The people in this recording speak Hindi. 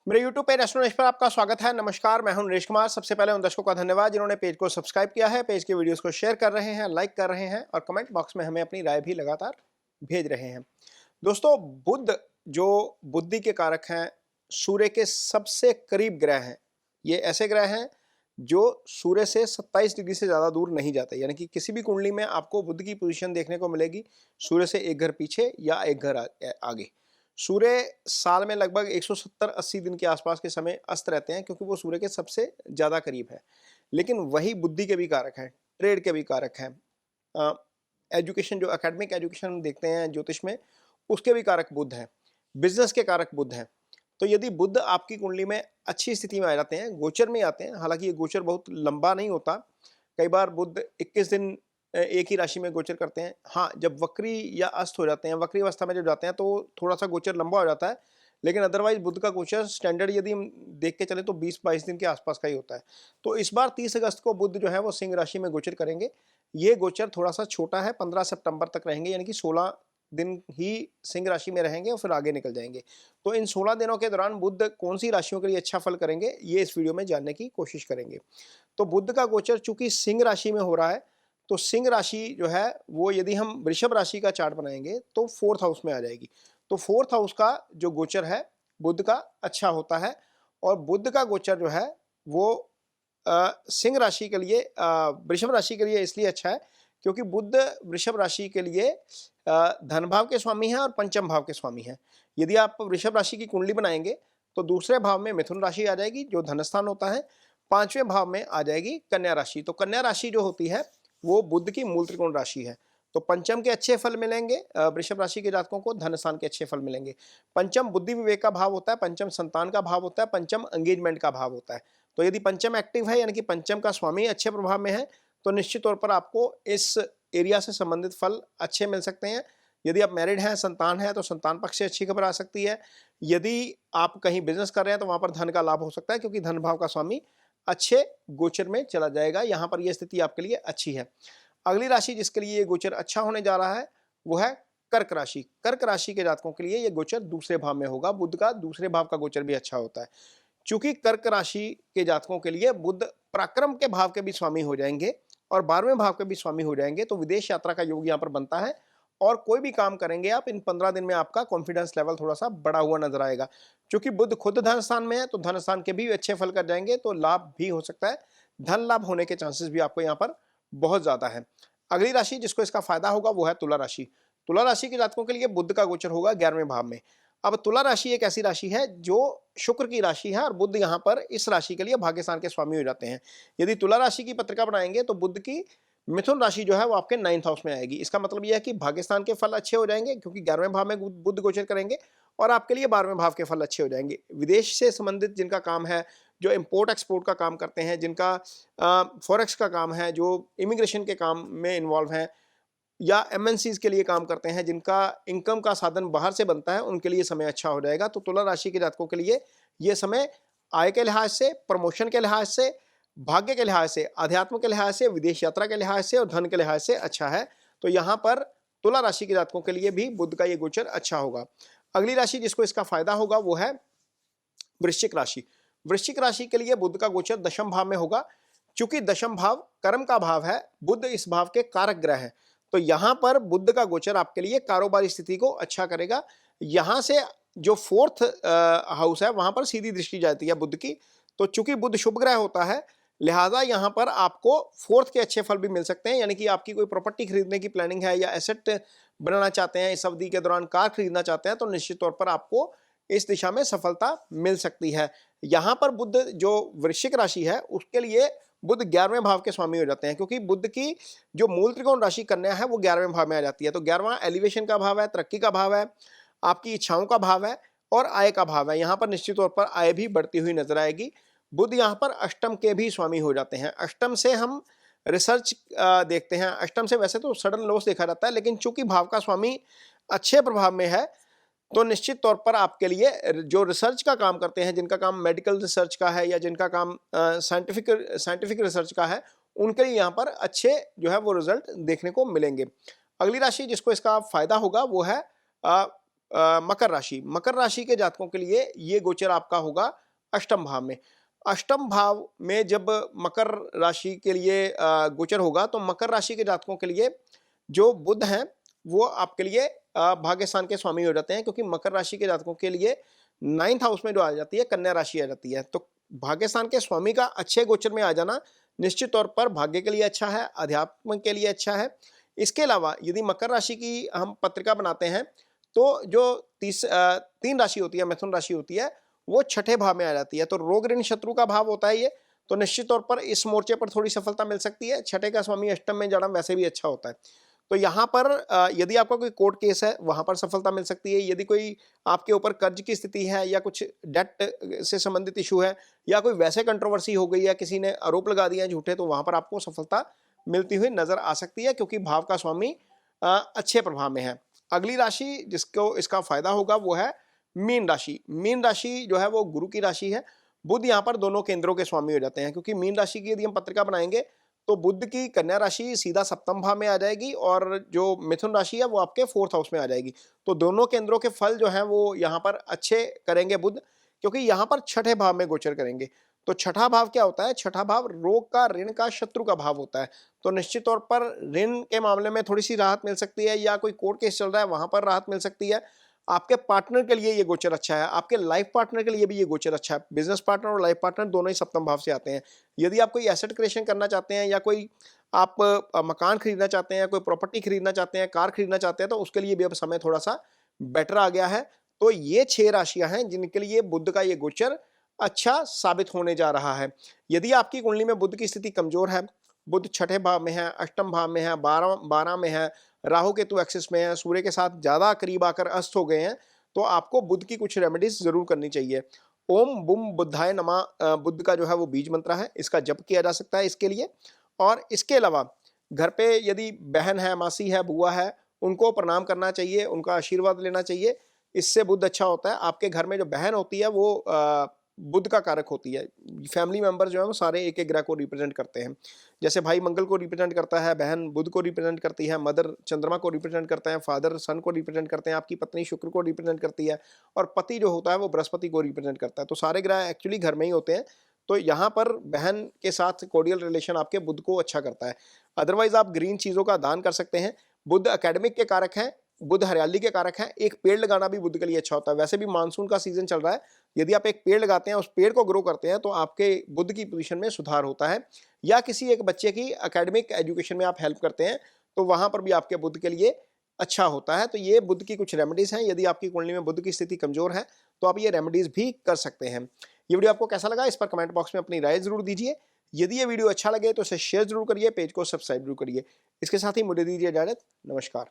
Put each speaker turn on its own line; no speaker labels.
मेरे YouTube पेज एस्ट्रो नरेश पर आपका स्वागत है। नमस्कार, मैं हूं नरेश कुमार। सबसे पहले उन दर्शकों का धन्यवाद जिन्होंने पेज को सब्सक्राइब किया है, पेज के वीडियोस को शेयर कर रहे हैं, लाइक कर रहे हैं और कमेंट बॉक्स में हमें अपनी राय भी लगातार भेज रहे हैं। दोस्तों, बुध जो बुद्धि के कारक हैं, सूर्य के सबसे करीब ग्रह हैं। ये ऐसे ग्रह हैं जो सूर्य से 27 डिग्री से ज़्यादा दूर नहीं जाते, यानी कि किसी भी कुंडली में आपको बुध की पोजीशन देखने को मिलेगी सूर्य से एक घर पीछे या एक घर आगे। सूर्य साल में लगभग 170-80 दिन के आसपास के समय अस्त रहते हैं, क्योंकि वो सूर्य के सबसे ज़्यादा करीब है। लेकिन वही बुद्धि के भी कारक हैं, ट्रेड के भी कारक हैं, एजुकेशन जो एकेडमिक एजुकेशन हम देखते हैं ज्योतिष में, उसके भी कारक बुध हैं, बिजनेस के कारक बुध हैं। तो यदि बुध आपकी कुंडली में अच्छी स्थिति में आ जाते हैं, गोचर में आते हैं, हालांकि ये गोचर बहुत लंबा नहीं होता, कई बार बुध 21 दिन एक ही राशि में गोचर करते हैं। हाँ, जब वक्री या अस्त हो जाते हैं, वक्री अवस्था में जब जाते हैं तो थोड़ा सा गोचर लंबा हो जाता है, लेकिन अदरवाइज बुध का गोचर स्टैंडर्ड यदि हम देख के चले तो 20-22 दिन के आसपास का ही होता है। तो इस बार 30 अगस्त को बुध जो है वो सिंह राशि में गोचर करेंगे। ये गोचर थोड़ा सा छोटा है, 15 सितंबर तक रहेंगे, यानी कि 16 दिन ही सिंह राशि में रहेंगे और फिर आगे निकल जाएंगे। तो इन 16 दिनों के दौरान बुध कौन सी राशियों के लिए अच्छा फल करेंगे, ये इस वीडियो में जानने की कोशिश करेंगे। तो बुध का गोचर चूंकि सिंह राशि में हो रहा है, तो सिंह राशि जो है वो यदि हम वृषभ राशि का चार्ट बनाएंगे तो 4th हाउस में आ जाएगी। तो 4th हाउस का जो गोचर है बुध का अच्छा होता है, और बुध का गोचर जो है वो सिंह राशि के लिए, वृषभ राशि के लिए इसलिए अच्छा है क्योंकि बुध वृषभ राशि के लिए धन भाव के स्वामी हैं और पंचम भाव के स्वामी हैं। यदि आप वृषभ राशि की कुंडली बनाएंगे तो दूसरे भाव में मिथुन राशि आ जाएगी जो धन स्थान होता है, 5वें भाव में आ जाएगी कन्या राशि। तो कन्या राशि जो होती है वो बुध की मूल त्रिकोण राशि है। तो पंचम के अच्छे फल मिलेंगे वृषभ राशि के जातकों को, धन स्थान के अच्छे फल मिलेंगे। पंचम बुद्धि विवेक का भाव होता है, पंचम संतान का भाव होता है, पंचम एंगेजमेंट का भाव होता है। तो यदि पंचम एक्टिव है, यानी कि पंचम का स्वामी अच्छे प्रभाव में है, तो निश्चित तौर पर आपको इस एरिया से संबंधित फल अच्छे मिल सकते हैं। यदि आप मैरिड हैं, संतान है, तो संतान पक्ष से अच्छी खबर आ सकती है। यदि आप कहीं बिजनेस कर रहे हैं तो वहां पर धन का लाभ हो सकता है, क्योंकि धन भाव का स्वामी अच्छे गोचर में चला जाएगा। यहाँ पर यह स्थिति आपके लिए अच्छी है। अगली राशि जिसके लिए ये गोचर अच्छा होने जा रहा है वो है कर्क राशि। कर्क राशि के जातकों के लिए ये गोचर दूसरे भाव में होगा। बुध का दूसरे भाव का गोचर भी अच्छा होता है। चूंकि कर्क राशि के जातकों के लिए बुध पराक्रम के भाव के भी स्वामी हो जाएंगे और 12वें भाव के भी स्वामी हो जाएंगे, तो विदेश यात्रा का योग यहाँ पर बनता है। और कोई भी काम करेंगे आप इन 15 दिन में, आपका कॉन्फिडेंस लेवल थोड़ा सा बढ़ा हुआ नजर आएगा। क्योंकि बुध खुद धन स्थान में है तो धन स्थान के भी अच्छे फल कर जाएंगे, तो लाभ भी हो सकता है। धन लाभ होने के चांसेस भी आपको यहाँ पर बहुत ज्यादा है। अगली राशि जिसको इसका फायदा होगा वो है तुला राशि। तुला राशि के जातकों के लिए बुध का गोचर होगा 11वें भाव में। अब तुला राशि एक ऐसी राशि है जो शुक्र की राशि है और बुध यहाँ पर इस राशि के लिए भाग्यस्थान के स्वामी हो जाते हैं। यदि तुला राशि की पत्रिका बनाएंगे तो बुध की मिथुन राशि जो है वो आपके 9th हाउस में आएगी। इसका मतलब यह है कि भाग्यस्थान के फल अच्छे हो जाएंगे, क्योंकि 11वें भाव में बुध गोचर करेंगे, और आपके लिए 12वें भाव के फल अच्छे हो जाएंगे। विदेश से संबंधित जिनका काम है, जो इंपोर्ट एक्सपोर्ट का काम करते हैं, जिनका फॉरेक्स का काम है, जो इमिग्रेशन के काम में इन्वॉल्व हैं, या एमएनसीज के लिए काम करते हैं, जिनका इनकम का साधन बाहर से बनता है, उनके लिए समय अच्छा हो जाएगा। तो तुला राशि के जातकों के लिए यह समय आय के लिहाज से, प्रमोशन के लिहाज से, भाग्य के लिहाज से, अध्यात्म के लिहाज से, विदेश यात्रा के लिहाज से और धन के लिहाज से अच्छा है। तो यहाँ पर तुला राशि के जातकों के लिए भी बुध का ये गोचर अच्छा होगा। अगली राशि जिसको इसका फायदा होगा वो है वृश्चिक राशि। वृश्चिक राशि के लिए बुध का गोचर 10वें भाव में होगा। चूंकि 10वां भाव कर्म का भाव है, बुध इस भाव के कारक ग्रह है, तो यहां पर बुध का गोचर आपके लिए कारोबारी स्थिति को अच्छा करेगा। यहां से जो 4th हाउस है वहां पर सीधी दृष्टि जाती है बुध की। तो चूंकि बुध शुभ ग्रह होता है, लिहाजा यहां पर आपको 4th के अच्छे फल भी मिल सकते हैं। यानी कि आपकी कोई प्रॉपर्टी खरीदने की प्लानिंग है या एसेट बनाना चाहते हैं, इस अवधि के दौरान कार खरीदना चाहते हैं, तो निश्चित तौर पर आपको इस दिशा में सफलता मिल सकती है। यहां पर बुध जो वृश्चिक राशि है उसके लिए बुध 11वें भाव के स्वामी हो जाते हैं, क्योंकि बुध की जो मूल त्रिकोण राशि कन्या है वो 11वें भाव में आ जाती है। तो 11वां एलिवेशन का भाव है, तरक्की का भाव है, आपकी इच्छाओं का भाव है और आय का भाव है। यहाँ पर निश्चित तौर पर आय भी बढ़ती हुई नजर आएगी। बुध यहाँ पर अष्टम के भी स्वामी हो जाते हैं। अष्टम से हम रिसर्च देखते हैं। अष्टम से वैसे तो सडन लॉस देखा जाता है, लेकिन चूंकि भाव का स्वामी अच्छे प्रभाव में है, तो निश्चित तौर पर आपके लिए जो रिसर्च का काम करते हैं, जिनका काम मेडिकल रिसर्च का है या जिनका काम साइंटिफिक रिसर्च का है, उनके लिए यहाँ पर अच्छे जो है वो रिजल्ट देखने को मिलेंगे। अगली राशि जिसको इसका फायदा होगा वो है मकर राशि के जातकों के लिए ये गोचर आपका होगा अष्टम भाव में। अष्टम भाव में जब मकर राशि के लिए गोचर होगा तो मकर राशि के जातकों के लिए जो बुध हैं वो आपके लिए भाग्य स्थान के स्वामी हो जाते हैं, क्योंकि मकर राशि के जातकों के लिए 9th हाउस में जो आ जाती है कन्या राशि आ जाती है। तो भाग्य स्थान के स्वामी का अच्छे गोचर में आ जाना निश्चित तौर पर भाग्य के लिए अच्छा है, अध्यात्म के लिए अच्छा है। इसके अलावा यदि मकर राशि की हम पत्रिका बनाते हैं तो जो 3 राशि होती है, मिथुन राशि होती है, वो छठे भाव में आ जाती है। तो रोग ऋण शत्रु का भाव होता है ये, तो निश्चित तौर पर इस मोर्चे पर थोड़ी सफलता मिल सकती है। छठे का स्वामी अष्टम में जाना वैसे भी अच्छा होता है। तो यहाँ पर यदि आपका कोई कोर्ट केस है वहाँ पर सफलता मिल सकती है। यदि कोई आपके ऊपर कर्ज की स्थिति है या कुछ डेट से संबंधित इशू है या कोई वैसे कंट्रोवर्सी हो गई है, किसी ने आरोप लगा दिया झूठे, तो वहाँ पर आपको सफलता मिलती हुई नजर आ सकती है, क्योंकि भाव का स्वामी अच्छे प्रभाव में है। अगली राशि जिसको इसका फायदा होगा वो है मीन राशि। मीन राशि जो है वो गुरु की राशि है। बुध यहाँ पर दोनों केंद्रों के स्वामी हो जाते हैं, क्योंकि मीन राशि की यदि हम पत्रिका बनाएंगे तो बुध की कन्या राशि सीधा सप्तम भाव में आ जाएगी और जो मिथुन राशि है वो आपके 4th हाउस में आ जाएगी। तो दोनों केंद्रों के फल जो हैं वो यहाँ पर अच्छे करेंगे बुध, क्योंकि यहाँ पर छठे भाव में गोचर करेंगे। तो छठा भाव क्या होता है? छठा भाव रोग का, ऋण का, शत्रु का भाव होता है। तो निश्चित तौर पर ऋण के मामले में थोड़ी सी राहत मिल सकती है, या कोई कोर्ट केस चल रहा है वहां पर राहत मिल सकती है। आपके पार्टनर के लिए ये गोचर अच्छा है, आपके लाइफ पार्टनर के लिए भी ये गोचर अच्छा है। बिजनेस पार्टनर और लाइफ पार्टनर दोनों ही सप्तम भाव से आते हैं। यदि आप कोई एसेट क्रिएशन करना चाहते हैं या कोई आप मकान खरीदना चाहते हैं, कोई प्रॉपर्टी खरीदना चाहते हैं, कार खरीदना चाहते हैं, तो उसके लिए भी अब समय थोड़ा सा बेटर आ गया है। तो ये 6 राशियां हैं जिनके लिए बुध का ये गोचर अच्छा साबित होने जा रहा है। यदि आपकी कुंडली में बुध की स्थिति कमजोर है, बुध छठे भाव में है, अष्टम भाव में है, 12 में है, राहु केतु एक्सिस में है, सूर्य के साथ ज्यादा करीब आकर अस्त हो गए हैं, तो आपको बुध की कुछ रेमेडीज जरूर करनी चाहिए। ओम बुम बुद्धाय नमः बुद्ध का जो है वो बीज मंत्र है, इसका जप किया जा सकता है इसके लिए। और इसके अलावा घर पे यदि बहन है, मासी है, बुआ है, उनको प्रणाम करना चाहिए, उनका आशीर्वाद लेना चाहिए। इससे बुध अच्छा होता है। आपके घर में जो बहन होती है वो बुध का कारक होती है। फैमिली मेंबर जो है वो सारे एक एक ग्रह को रिप्रेजेंट करते हैं। जैसे भाई मंगल को रिप्रेजेंट करता है, बहन बुध को रिप्रेजेंट करती है, मदर चंद्रमा को रिप्रेजेंट करते हैं, फादर सन को रिप्रेजेंट करते हैं, आपकी पत्नी शुक्र को रिप्रेजेंट करती है, और पति जो होता है वो बृहस्पति को रिप्रेजेंट करता है। तो सारे ग्रह एक्चुअली घर में ही होते हैं। तो यहाँ पर बहन के साथ कोर्डियल रिलेशन आपके बुध को अच्छा करता है। अदरवाइज आप ग्रीन चीजों का दान कर सकते हैं। बुध एकेडमिक के कारक हैं, बुध हरियाली के कारक हैं। एक पेड़ लगाना भी बुध के लिए अच्छा होता है। वैसे भी मानसून का सीजन चल रहा है, यदि आप एक पेड़ लगाते हैं, उस पेड़ को ग्रो करते हैं, तो आपके बुध की पोजीशन में सुधार होता है। या किसी एक बच्चे की एकेडमिक एजुकेशन में आप हेल्प करते हैं, तो वहां पर भी आपके बुध के लिए अच्छा होता है। तो ये बुध की कुछ रेमेडीज हैं। यदि आपकी कुंडली में बुध की स्थिति कमजोर है तो आप ये रेमेडीज भी कर सकते हैं। ये वीडियो आपको कैसा लगा इस पर कमेंट बॉक्स में अपनी राय जरूर दीजिए। यदि ये वीडियो अच्छा लगे तो इसे शेयर जरूर करिए, पेज को सब्सक्राइब जरूर करिए। इसके साथ ही मुझे दीजिए इजाजत। नमस्कार।